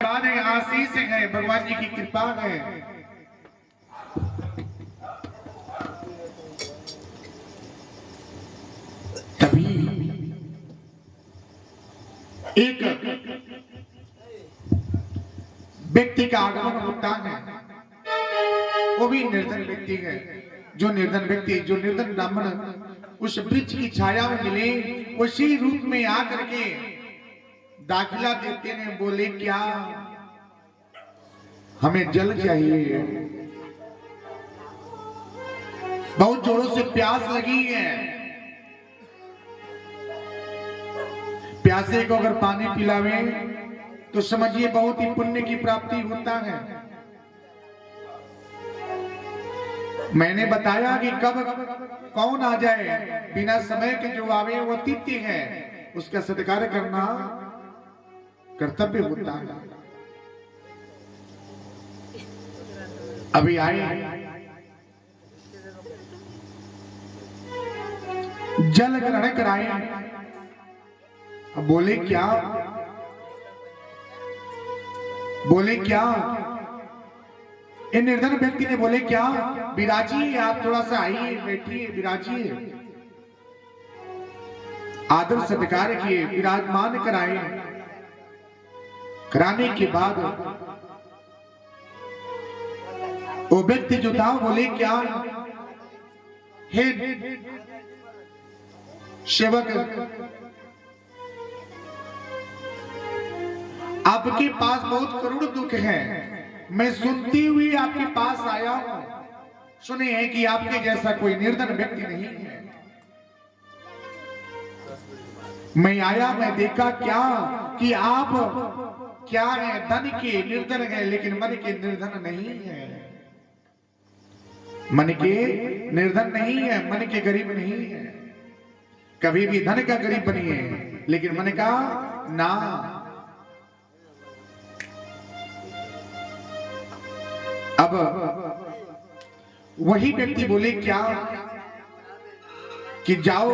आशीर्वाद है, आशीष है, भगवान जी की कृपा है। तभी एक व्यक्ति का आगमन होता है, वो भी निर्धन व्यक्ति है। जो निर्धन व्यक्ति, जो निर्धन ब्राह्मण उस वृक्ष की छाया में मिले, उसी रूप में आकर के दाखिला देते हैं। बोले क्या हमें जल चाहिए, बहुत जोरों से प्यास लगी है। प्यासे को अगर पानी पिलावे तो समझिए बहुत ही पुण्य की प्राप्ति होता है। मैंने बताया कि कब कौन आ जाए, बिना समय के जो आवे वो अतिथि है, उसका सत्कार करना कर्तव्य होता है। अभी आए, जल ग्रहण कराए। अब बोले क्या, बोले क्या, इन निर्धन व्यक्ति ने बोले क्या, विराजिए, आप थोड़ा सा आइए, बैठिए, विराजिए। आदर सत्कार किए, विराजमान कराए। कराने के बाद वो व्यक्ति जो था बोले क्या, हे सेवक, आपके पास बहुत करुण दुख है, मैं सुनती हुई आपके पास आया हूं। सुने हैं कि आपके जैसा कोई निर्धन व्यक्ति नहीं है। मैं आया, मैं देखा क्या कि आप क्या है, धन के निर्धन है, लेकिन मन के निर्धन नहीं है। मन के निर्धन नहीं है, मन के गरीब नहीं है। कभी भी धन का गरीब बनिए, लेकिन मन का ना। अब वही व्यक्ति बोले क्या कि जाओ,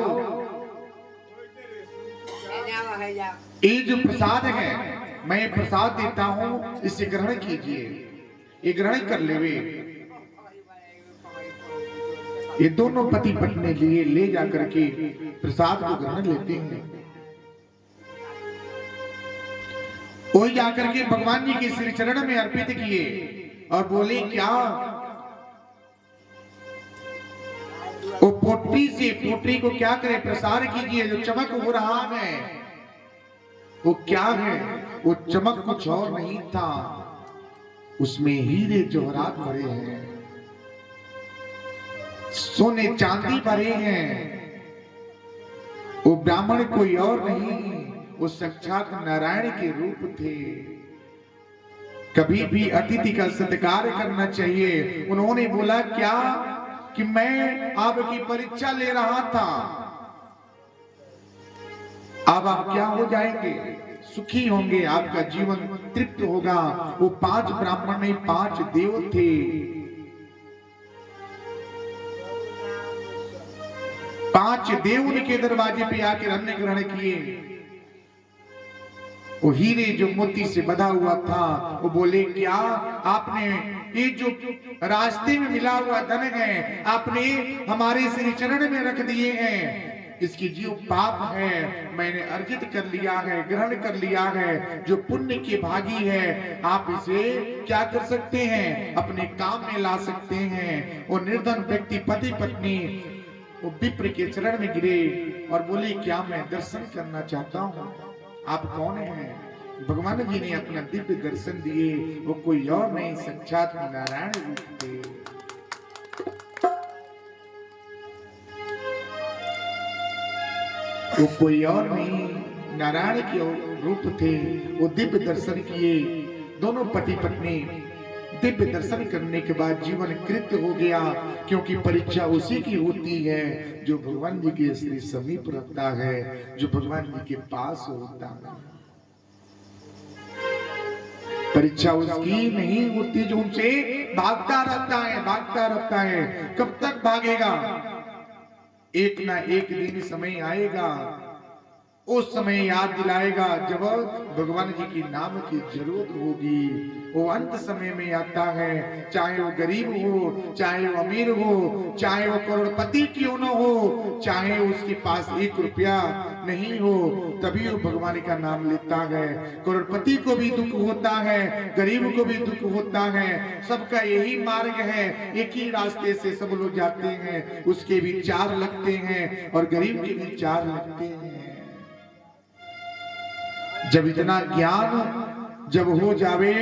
ये जो प्रसाद है मैं प्रसाद देता हूं, इसे ग्रहण कीजिए, ये ग्रहण कर लेवे। ये दोनों पति पत्नी लिए ले जाकर के प्रसाद को ग्रहण लेते हैं। वो जाकर के भगवान जी के श्री चरण में अर्पित किए और बोले क्या, वो पोटरी से, पोटरी को क्या करे, प्रसार कीजिए। जो चमक हो रहा है वो क्या है, वो चमक कुछ और नहीं था, उसमें हीरे जवाहरात भरे हैं, सोने चांदी भरे हैं। वो ब्राह्मण कोई और नहीं, वो साक्षात नारायण के रूप थे। कभी भी अतिथि का सत्कार करना चाहिए। उन्होंने बोला क्या कि मैं आपकी परीक्षा ले रहा था, अब आप क्या हो जाएंगे, सुखी होंगे, आपका जीवन तृप्त होगा। वो 5 ब्राह्मण नहीं, 5 देव थे। पांच देव उनके दरवाजे पे आकर अन्न ग्रहण किए। वो हीरे जो मोती से बधा हुआ था, वो बोले क्या आपने ये जो रास्ते में मिला हुआ धन है आपने हमारे श्री चरण में रख दिए हैं, इसकी जो पाप है मैंने अर्जित कर लिया है, ग्रहण कर लिया है। जो पुण्य के भागी है आप इसे क्या कर सकते हैं, अपने काम में ला सकते हैं। वो निर्धन व्यक्ति पति पत्नी वो विप्र के चरण में गिरे और बोले क्या मैं दर्शन करना चाहता हूँ, आप कौन हैं। भगवान जी ने अपना दिव्य दर्शन दिए। वो कोई और नहीं, साक्षात नारायण रूप थे। वो कोई और नहीं, नारायण के रूप थे। वो दिव्य दर्शन किए। दोनों पति पत्नी दिव्य दर्शन करने के बाद जीवन कृत हो गया, क्योंकि परीक्षा उसी की होती है जो भगवान जी के श्री समीप रहता है, जो भगवान जी के पास होता है। परीक्षा उसकी नहीं होती जो उनसे भागता रहता है, भागता रहता है। कब तक भागेगा, एक ना एक दिन समय आएगा उस समय याद दिलाएगा जब भगवान जी की नाम की जरूरत होगी। वो अंत समय में आता है, चाहे वो गरीब हो, चाहे वो अमीर हो, चाहे वो करोड़पति क्यों न हो, चाहे उसके पास 1 रुपया नहीं हो, तभी वो भगवान का नाम लेता है। करोड़पति को भी दुख होता है, गरीब को भी दुख होता है, सबका यही मार्ग है, एक ही रास्ते से सब लोग जाते हैं, उसके भी 4 लगते हैं और गरीब के भी 4 लगते हैं। जब इतना ज्ञान जब हो जावे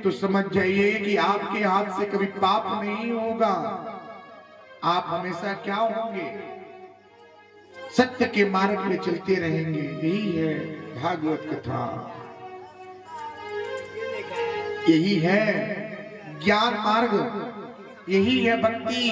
तो समझ जाइए कि आपके हाथ से कभी पाप नहीं होगा, आप हमेशा क्या होंगे, सत्य के मार्ग में चलते रहेंगे। यही है भागवत कथा, यही है ज्ञान मार्ग, यही है भक्ति,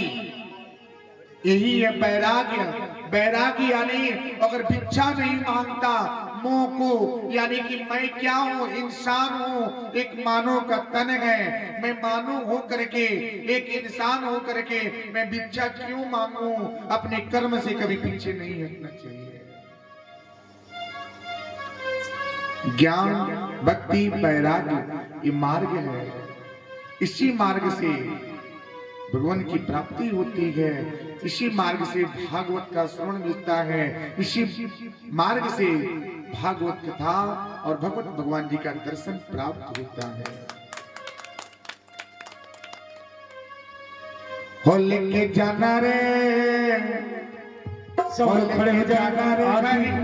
यही है वैराग्य। वैराग्य यानी अगर भिक्षा नहीं मांगता मोह को, यानी कि मैं क्या हूँ, इंसान हूँ, एक मानव का तन है, मैं मानव हो करके, एक इंसान हो करके मैं भिक्षा क्यों मांगू, अपने कर्म से कभी पीछे नहीं हटना चाहिए। ज्ञान, भक्ति, वैराग्य ये मार्ग है, इसी मार्ग से भगवान की प्राप्ति होती है, इसी मार्ग से भागवत का श्रवण मिलता है, इसी मार्ग से भागवत कथा और भगवत भगवान जी का दर्शन प्राप्त होता है। हो लेके जाना रे, सब खड़े जाना रे।